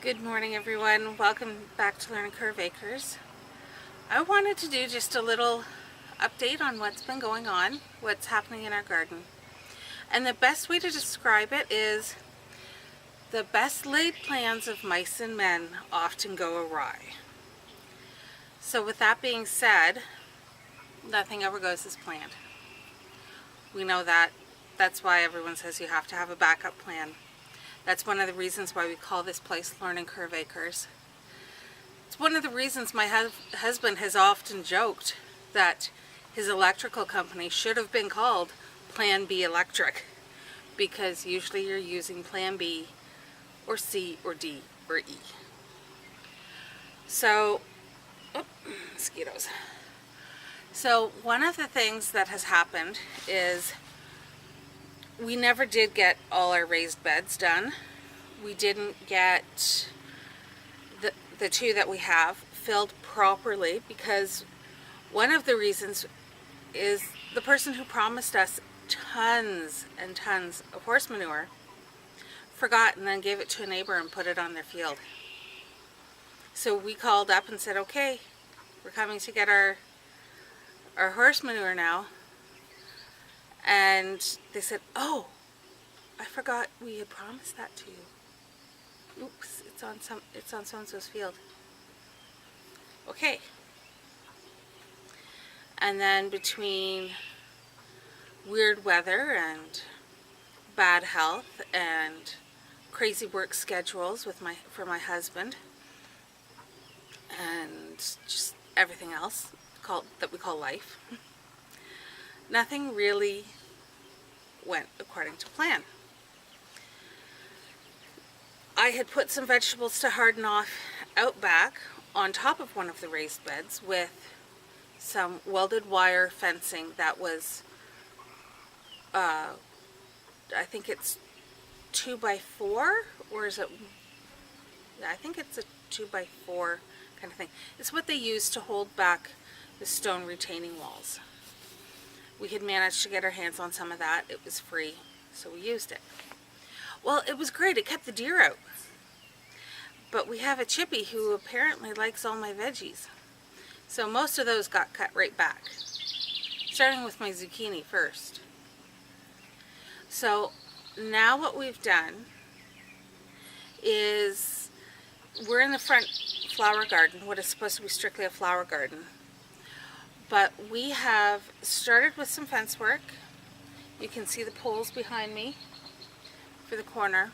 Good morning, everyone. Welcome back to Learning Curve Acres. I wanted to do just a little update on what's been going on, what's happening in our garden. And the best way to describe it is the best laid plans of mice and men often go awry. So with that being said, nothing ever goes as planned. We know that. That's why everyone says you have to have a backup plan. That's one of the reasons why we call this place Learning Curve Acres. It's one of the reasons my husband has often joked that his electrical company should have been called Plan B Electric, because usually you're using Plan B or C or D or E. So, mosquitoes. So one of the things that has happened is we never did get all our raised beds done. We didn't get the two that we have filled properly because one of the reasons is the person who promised us tons and tons of horse manure forgot and then gave it to a neighbor and put it on their field. So we called up and said, okay, we're coming to get our horse manure now. And they said, oh, I forgot we had promised that to you. Oops, it's on so-and-so's field. Okay. And then between weird weather and bad health and crazy work schedules for my husband and just everything else that we call life, nothing really went according to plan. I had put some vegetables to harden off out back on top of one of the raised beds with some welded wire fencing that was, I think it's 2x4, or is it, yeah, I think it's a 2x4 kind of thing. It's what they use to hold back the stone retaining walls. We had managed to get our hands on some of that. It was free, so we used it. Well, it was great. It kept the deer out. But we have a chippy who apparently likes all my veggies. So most of those got cut right back. Starting with my zucchini first. So now what we've done is we're in the front flower garden, what is supposed to be strictly a flower garden. But we have started with some fence work. You can see the poles behind me for the corner.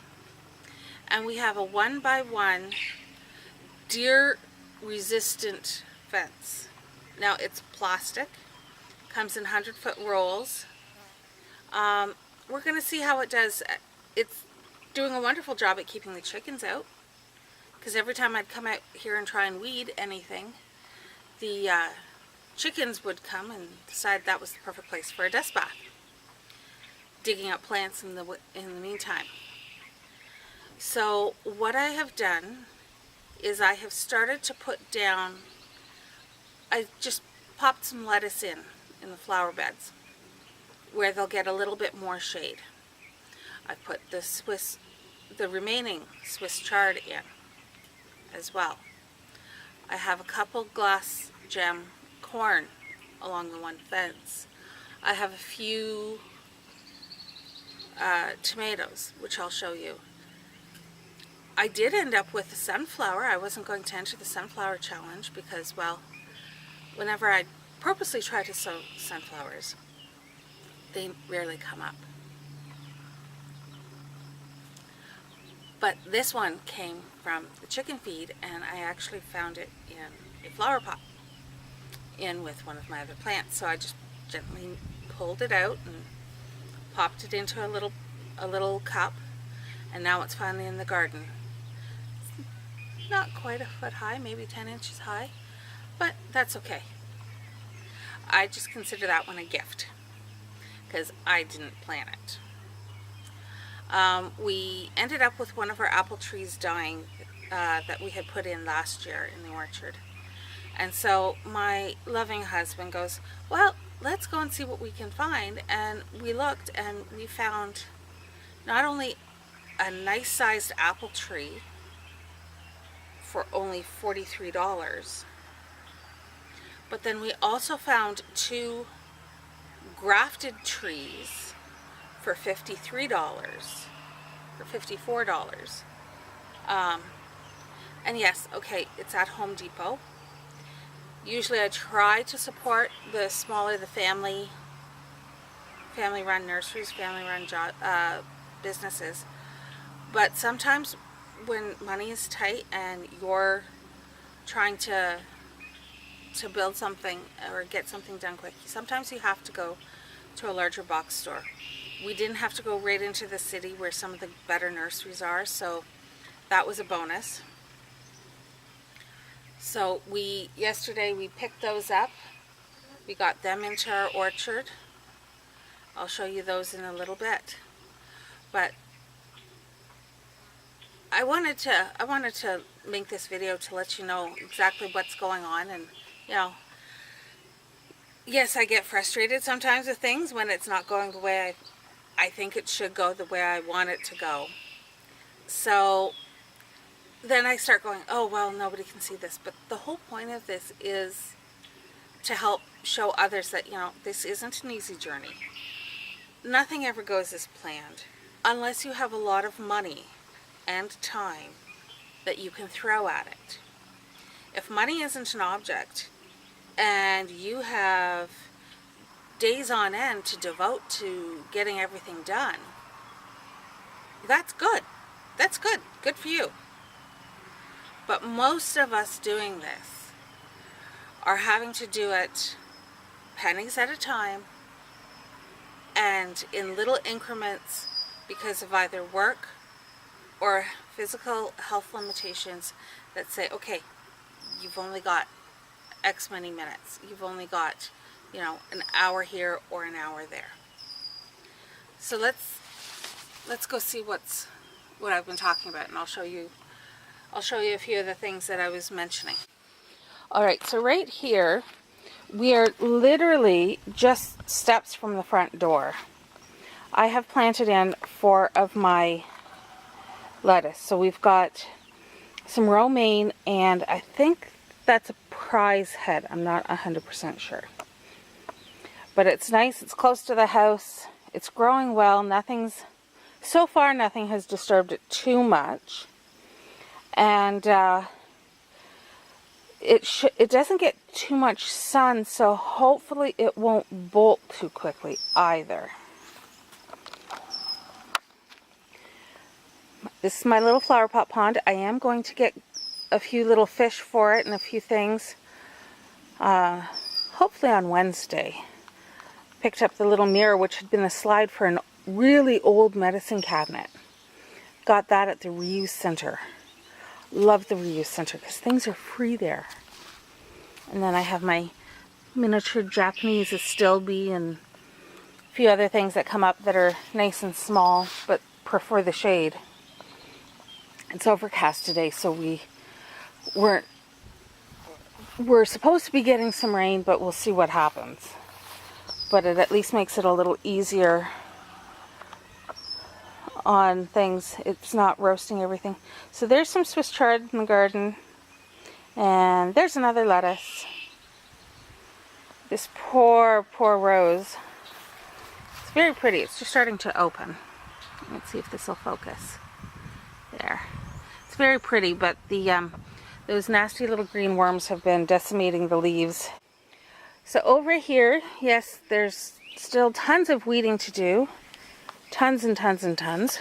And we have a 1x1 deer resistant fence. Now it's plastic, comes in 100-foot rolls. We're going to see how it does. It's doing a wonderful job at keeping the chickens out, because every time I'd come out here and try and weed anything, the chickens would come and decide that was the perfect place for a dust bath, digging up plants in the meantime. So what I have done is I have started to put down, I just popped some lettuce in the flower beds where they'll get a little bit more shade. I put the remaining Swiss chard in as well. I have a couple glass gem corn along the one fence. I have a few tomatoes, which I'll show you. I did end up with a sunflower. I wasn't going to enter the sunflower challenge because, well, whenever I purposely try to sow sunflowers, they rarely come up. But this one came from the chicken feed, and I actually found it in a flower pot in with one of my other plants. So I just gently pulled it out and popped it into a little cup, and now it's finally in the garden. It's not quite a foot high, maybe 10 inches high, but that's okay. I just consider that one a gift because I didn't plan it. We ended up with one of our apple trees dying that we had put in last year in the orchard. And so my loving husband goes, well, let's go and see what we can find. And we looked and we found not only a nice sized apple tree, for only $43. But then we also found 2 grafted trees for $53 or $54. And yes, okay, it's at Home Depot. Usually I try to support the smaller, the family-run nurseries, family-run businesses. But sometimes when money is tight and you're trying to build something or get something done quick, sometimes you have to go to a larger box store. We didn't have to go right into the city where some of the better nurseries are, so that was a bonus. So yesterday we picked those up. We got them into our orchard. I'll show you those in a little bit. But I wanted to make this video to let you know exactly what's going on. And you know, yes, I get frustrated sometimes with things when it's not going the way I think it should go, the way I want it to go. So then I start going, oh, well, nobody can see this. But the whole point of this is to help show others that, you know, this isn't an easy journey. Nothing ever goes as planned unless you have a lot of money and time that you can throw at it. If money isn't an object and you have days on end to devote to getting everything done, that's good. That's good. Good for you. But most of us doing this are having to do it pennies at a time and in little increments because of either work or physical health limitations that say, okay, you've only got X many minutes. You've only got, you know, an hour here or an hour there. So let's go see what I've been talking about, and I'll show you a few of the things that I was mentioning. All right, so right here, we are literally just steps from the front door. I have planted in 4 of my lettuce. So we've got some romaine, and I think that's a prize head. I'm not 100% sure. But it's nice. It's close to the house. It's growing well. So far nothing has disturbed it too much. And it doesn't get too much sun, so hopefully it won't bolt too quickly either. This is my little flower pot pond. I am going to get a few little fish for it and a few things. Hopefully on Wednesday. Picked up the little mirror, which had been a slide for a really old medicine cabinet. Got that at the reuse center. Love the reuse center because things are free there. And then I have my miniature Japanese astilbe and a few other things that come up that are nice and small but prefer the shade. It's overcast today, so we're supposed to be getting some rain, but we'll see what happens. But it at least makes it a little easier on things. It's not roasting everything. So there's some Swiss chard in the garden, and there's another lettuce. This poor rose. It's very pretty. It's just starting to open. Let's see if this will focus. There. It's very pretty, but those nasty little green worms have been decimating the leaves. So over here, yes, there's still tons of weeding to do. Tons and tons and tons.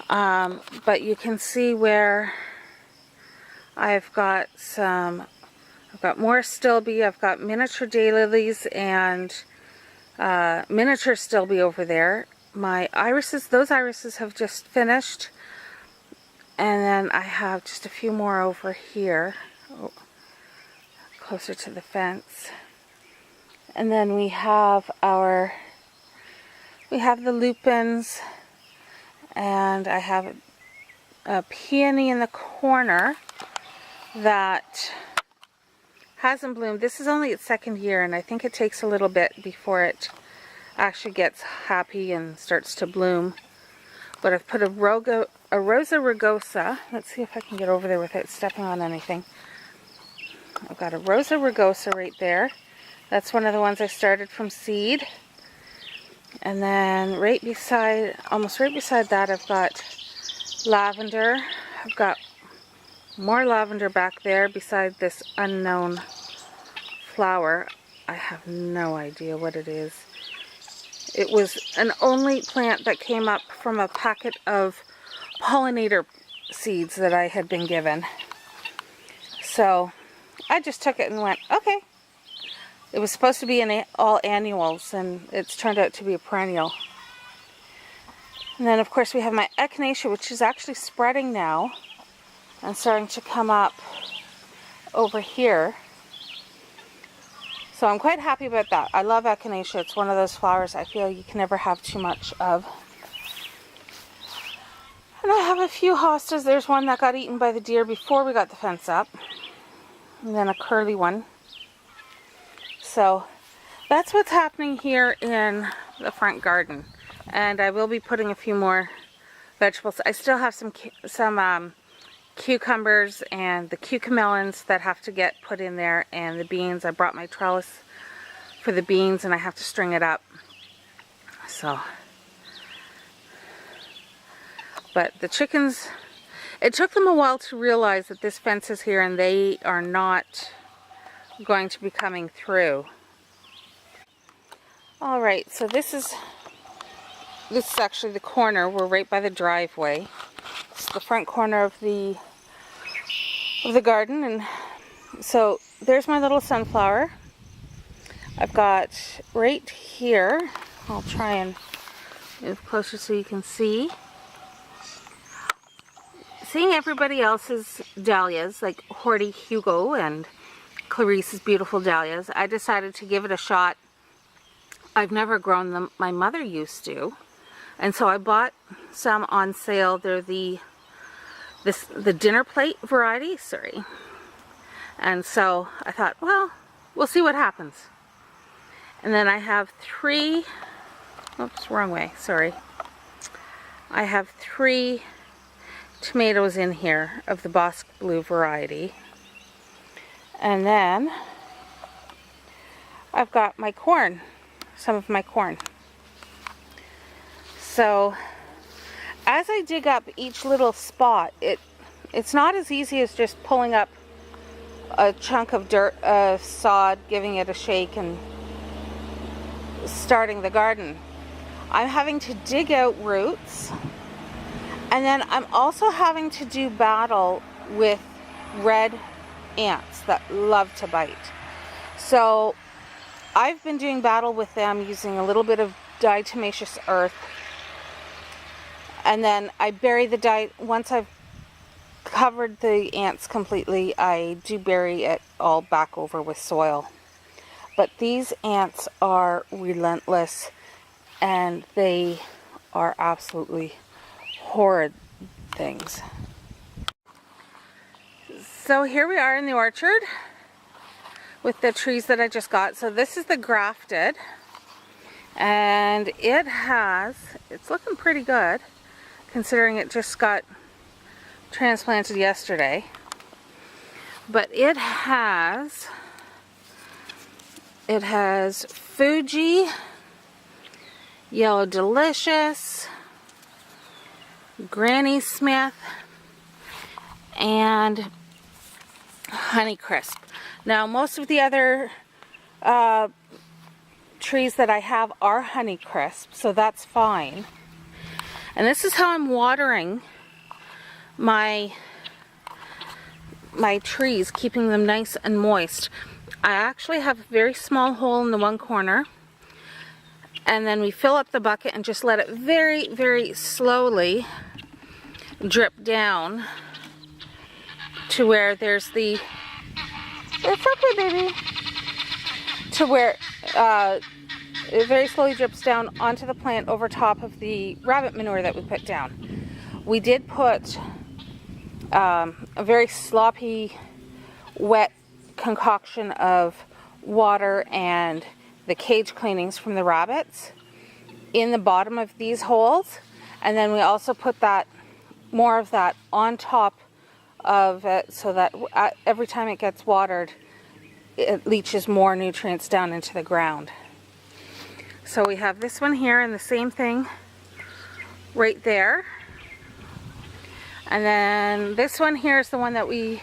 But you can see where I've got more stilbe. I've got miniature daylilies and miniature stilbe over there. My irises, those irises have just finished. And then I have just a few more over here, closer to the fence. And then we have the lupins, and I have a peony in the corner that hasn't bloomed. This is only its 2nd year, and I think it takes a little bit before it actually gets happy and starts to bloom. But I've put a Rosa rugosa. Let's see if I can get over there without stepping on anything. I've got a Rosa rugosa right there. That's one of the ones I started from seed. And then right beside, almost right beside that, I've got lavender. I've got more lavender back there beside this unknown flower. I have no idea what it is. It was an only plant that came up from a packet of pollinator seeds that I had been given. So I just took it and went, okay. It was supposed to be in all annuals, and it's turned out to be a perennial. And then of course we have my echinacea, which is actually spreading now and starting to come up over here. So I'm quite happy about that. I love echinacea. It's one of those flowers I feel you can never have too much of. And I have a few hostas. There's one that got eaten by the deer before we got the fence up. And then a curly one. So that's what's happening here in the front garden. And I will be putting a few more vegetables. I still have some cucumbers and the cucamelons that have to get put in there, and the beans. I brought my trellis for the beans and I have to string it up. So, but the chickens, it took them a while to realize that this fence is here and they are not going to be coming through. Alright, so this is actually the corner. We're right by the driveway. It's the front corner of the garden, and so there's my little sunflower. I've got right here, I'll try and move closer so you can see. Seeing everybody else's dahlias, like Horty Hugo and Clarice's beautiful dahlias, I decided to give it a shot. I've never grown them. My mother used to. And so I bought some on sale. They're the dinner plate variety, sorry. And so I thought, well, we'll see what happens. And then I have three, oops, wrong way, sorry. I have 3 tomatoes in here of the Bosque Blue variety. And then I've got my corn, some of my corn. So as I dig up each little spot, it's not as easy as just pulling up a chunk of dirt, sod, giving it a shake and starting the garden. I'm having to dig out roots, and then I'm also having to do battle with red ants that love to bite. So I've been doing battle with them using a little bit of diatomaceous earth. And then I bury the once I've covered the ants completely, I do bury it all back over with soil. But these ants are relentless, and they are absolutely horrid things. So here we are in the orchard with the trees that I just got. So this is the grafted, and it's looking pretty good, considering it just got transplanted yesterday. But it has Fuji, Yellow Delicious, Granny Smith, and Honeycrisp. Now most of the other trees that I have are Honeycrisp, so that's fine. And this is how I'm watering my trees, keeping them nice and moist. I actually have a very small hole in the one corner, and then we fill up the bucket and just let it very, very slowly drip down to where there's it's okay, baby, to where it very slowly drips down onto the plant over top of the rabbit manure that we put down. We did put a very sloppy, wet concoction of water and the cage cleanings from the rabbits in the bottom of these holes, And then we also put that, more of that on top of it, so that every time it gets watered, it leaches more nutrients down into the ground. So we have this one here and the same thing right there. And then this one here is the one that we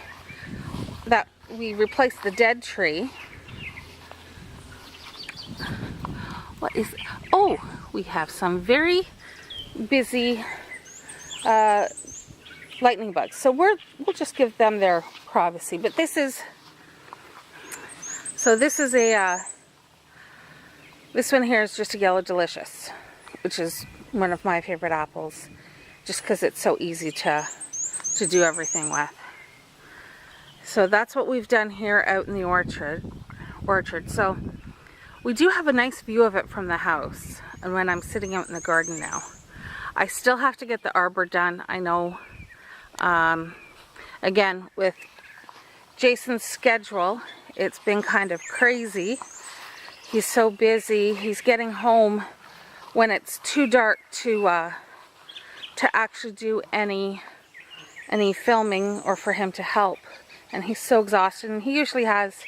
replaced the dead tree. What is, oh, we have some very busy lightning bugs. So we'll just give them their privacy. But this is, so this is a, this one here is just a Yellow Delicious, which is one of my favorite apples, just because it's so easy to do everything with. So that's what we've done here out in the orchard. So we do have a nice view of it from the house, and when I'm sitting out in the garden now. I still have to get the arbor done, I know. Again, with Jason's schedule, it's been kind of crazy. He's so busy. He's getting home when it's too dark to actually do any filming or for him to help. And he's so exhausted, and he usually has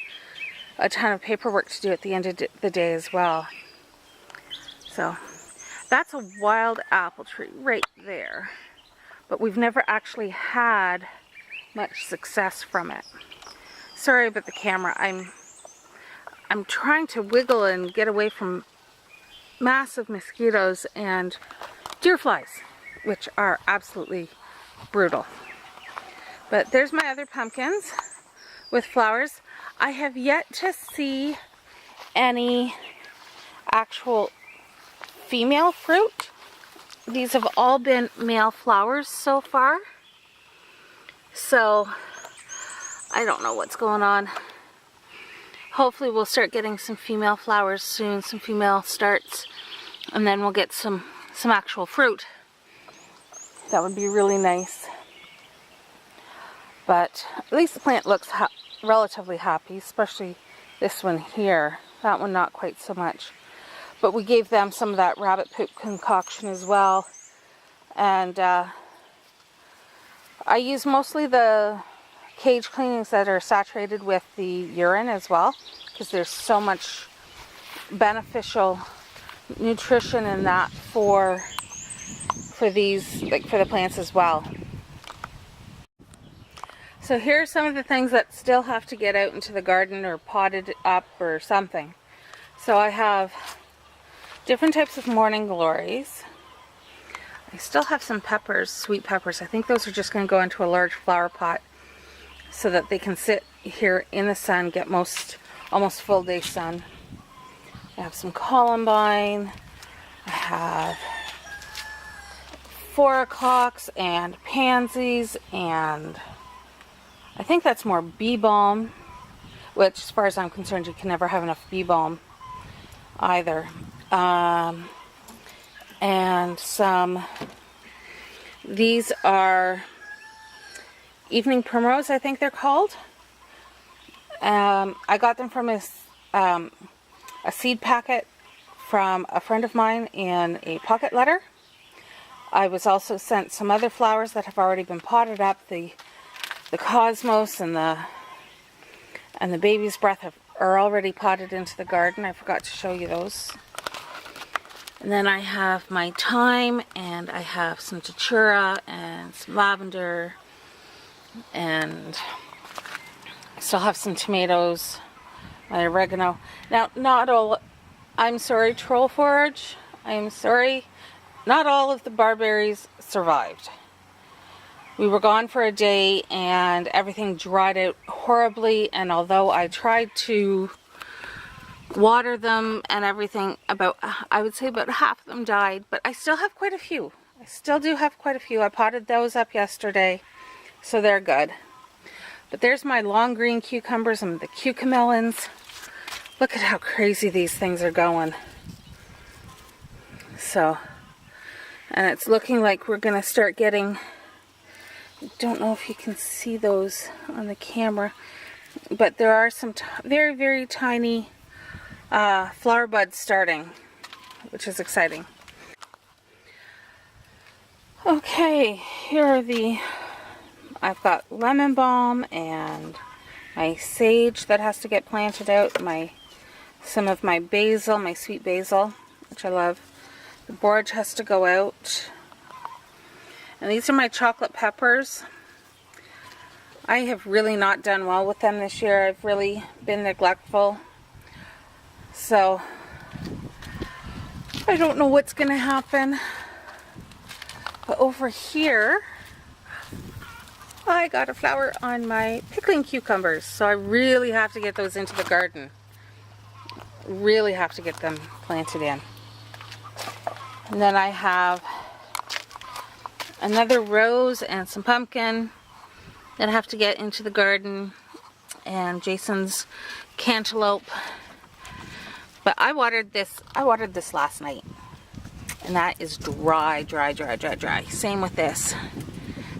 a ton of paperwork to do at the end of the day as well. So that's a wild apple tree right there, but we've never actually had much success from it. Sorry about the camera. I'm trying to wiggle and get away from massive mosquitoes and deer flies, which are absolutely brutal. But there's my other pumpkins with flowers. I have yet to see any actual female fruit. These have all been male flowers so far. So I don't know what's going on. Hopefully we'll start getting some female flowers soon, some female starts, and then we'll get some actual fruit. That would be really nice. But at least the plant looks relatively happy, especially this one here. That one not quite so much. But we gave them some of that rabbit poop concoction as well. And I use mostly the cage cleanings that are saturated with the urine as well, because there's so much beneficial nutrition in that for these, like for the plants as well. So here are some of the things that still have to get out into the garden or potted up or something. So I have different types of morning glories. I still have some peppers, sweet peppers. I think those are just going to go into a large flower pot so that they can sit here in the sun, get almost full day sun. I have some columbine. I have 4 o'clocks and pansies, and I think that's more bee balm, which as far as I'm concerned you can never have enough bee balm either. And some, these are evening primrose, I think they're called. I got them from a seed packet from a friend of mine in a pocket letter. I was also sent some other flowers that have already been potted up. The cosmos and the baby's breath are already potted into the garden. I forgot to show you those. And then I have my thyme, and I have some datura and some lavender, and I still have some tomatoes, my oregano. Now, not all, I'm sorry, troll forage, I'm sorry, not all of the barberries survived. We were gone for a day and everything dried out horribly, and although I tried to water them and everything, I would say about half of them died, but I still have quite a few. I still do have quite a few. I potted those up yesterday, so they're good. But there's my long green cucumbers and the cucamelons. Look at how crazy these things are going. So, and it's looking like we're going to start getting, I don't know if you can see those on the camera, but there are some very, very tiny flower buds starting, which is exciting. Okay, here are I've got lemon balm and my sage that has to get planted out, some of my basil, my sweet basil, which I love. The borage has to go out. And these are my chocolate peppers. I have really not done well with them this year. I've really been neglectful. So, I don't know what's going to happen. But over here, I got a flower on my pickling cucumbers. So I really have to get those into the garden. Really have to get them planted in. And then I have another rose and some pumpkin that have to get into the garden, and Jason's cantaloupe. But I watered this last night, and that is dry. Same with this.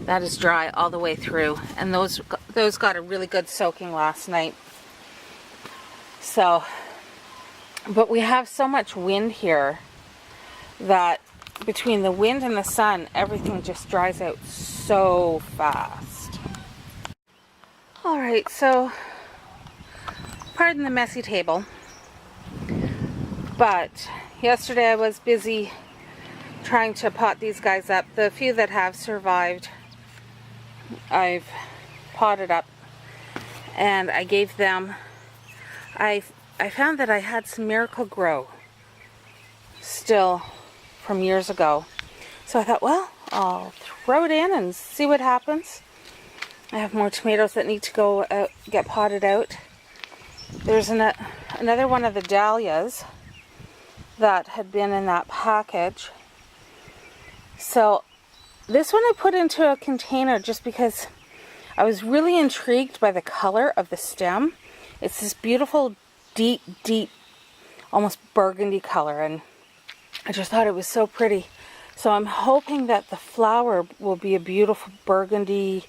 That is dry all the way through, and those got a really good soaking last night. So, but we have so much wind here that between the wind and the sun, everything just dries out so fast. Alright, so pardon the messy table, but yesterday I was busy trying to pot these guys up. The few that have survived, I've potted up, and I gave them, I found that I had some Miracle-Gro still from years ago. So I thought, well, I'll throw it in and see what happens. I have more tomatoes that need to go out, get potted out. There's another one of the dahlias that had been in that package. So this one I put into a container just because I was really intrigued by the color of the stem. It's this beautiful, deep, almost burgundy color, and I just thought it was so pretty. So I'm hoping that the flower will be a beautiful burgundy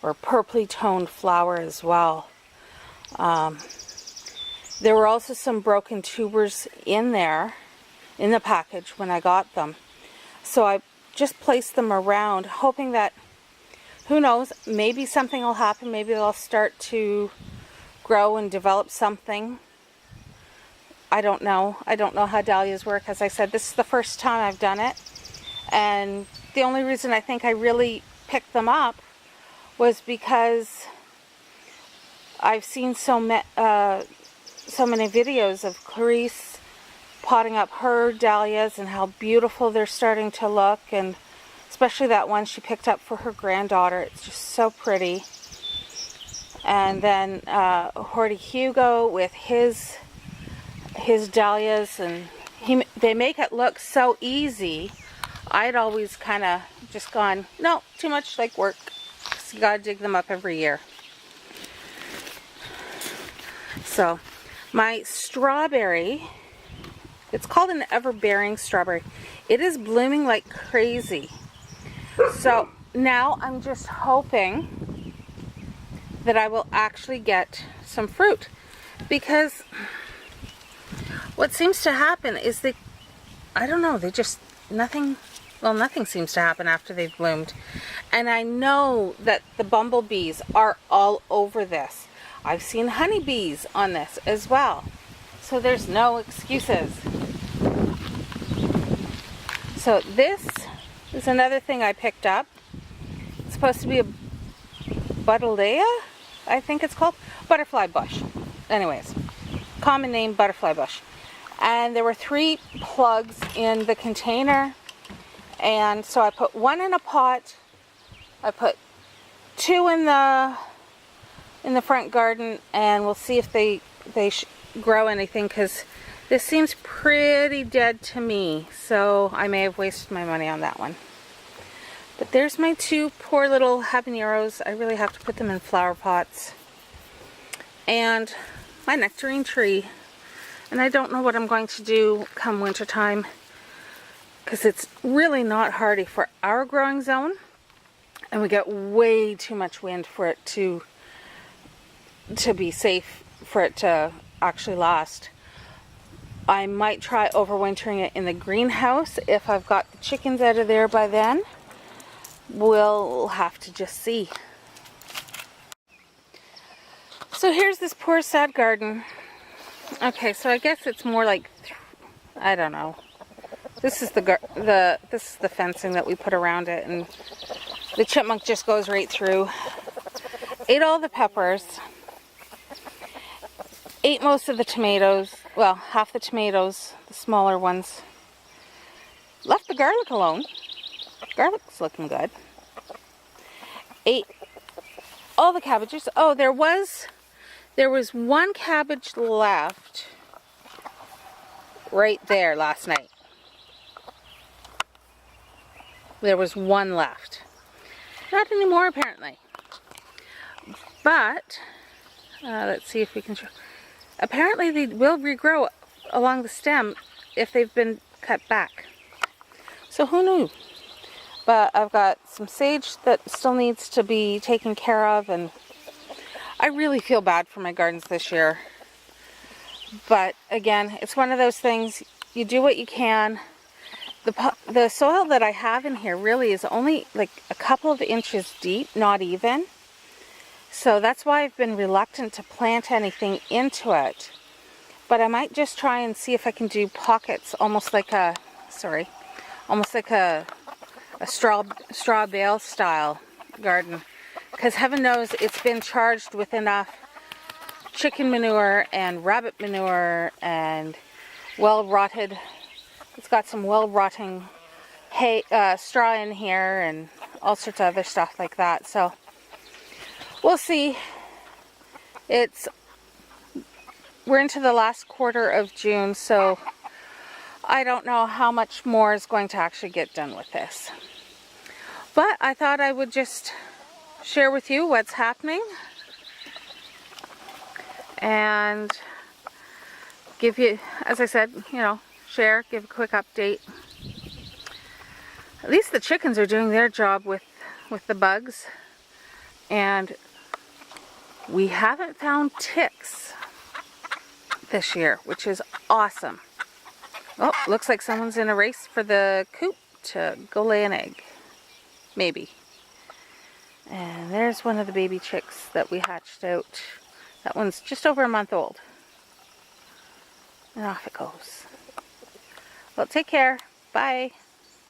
or purpley toned flower as well. There were also some broken tubers in there, in the package when I got them. So I just placed them around, hoping that, who knows, maybe something will happen. Maybe they'll start to grow and develop something. I don't know. I don't know how dahlias work. As I said, this is the first time I've done it. And the only reason I think I really picked them up was because I've seen so many videos of Clarice potting up her dahlias and how beautiful they're starting to look, and especially that one she picked up for her granddaughter. It's just so pretty. And then Horty Hugo with his dahlias, and they make it look so easy. I'd always kind of just gone, no, too much like work. You gotta dig them up every year. So my strawberry, it's called an ever-bearing strawberry. It is blooming like crazy. So now I'm just hoping that I will actually get some fruit, because what seems to happen is I don't know, they just, nothing seems to happen after they've bloomed. And I know that the bumblebees are all over this. I've seen honeybees on this as well. So there's no excuses. So this is another thing I picked up. It's supposed to be a buddleia, I think it's called. Butterfly bush. Anyways, common name, butterfly bush. And there were 3 plugs in the container. And so I put 1 in a pot. I put 2 in the front garden, and we'll see if they grow anything, because this seems pretty dead to me. So I may have wasted my money on that one. But there's my 2 poor little habaneros. I really have to put them in flower pots. And my nectarine tree. And I don't know what I'm going to do come winter time, because it's really not hardy for our growing zone, and we get way too much wind for it to be safe, for it to actually last. I might try overwintering it in the greenhouse if I've got the chickens out of there by then. we'll have to just see. So here's this poor sad garden. Okay, so I guess it's more like, I don't know. This is this is the fencing that we put around it, and the chipmunk just goes right through. Ate all the peppers. Ate most of the tomatoes. Well, half the tomatoes, the smaller ones. Left the garlic alone. Garlic's looking good. Ate all the cabbages. Oh, there was one cabbage left right there last night. There was one left. Not anymore, apparently. But, let's see if we can show. Apparently they will regrow along the stem if they've been cut back. So who knew? But I've got some sage that still needs to be taken care of, and I really feel bad for my gardens this year. But again, it's one of those things, you do what you can. The soil that I have in here really is only like a couple of inches deep, not even. So that's why I've been reluctant to plant anything into it. But I might just try and see if I can do pockets, almost like a straw bale style garden. Because heaven knows it's been charged with enough chicken manure and rabbit manure and well-rotted. It's got some well-rotting hay, straw in here and all sorts of other stuff like that. So we'll see. We're into the last quarter of June, so I don't know how much more is going to actually get done with this. But I thought I would just share with you what's happening and give you, as I said, share, give a quick update. At least the chickens are doing their job with the bugs, and we haven't found ticks this year, which is awesome. Oh, looks like someone's in a race for the coop to go lay an egg. Maybe. And there's one of the baby chicks that we hatched out. That one's just over a month old. And off it goes. Well, take care. Bye.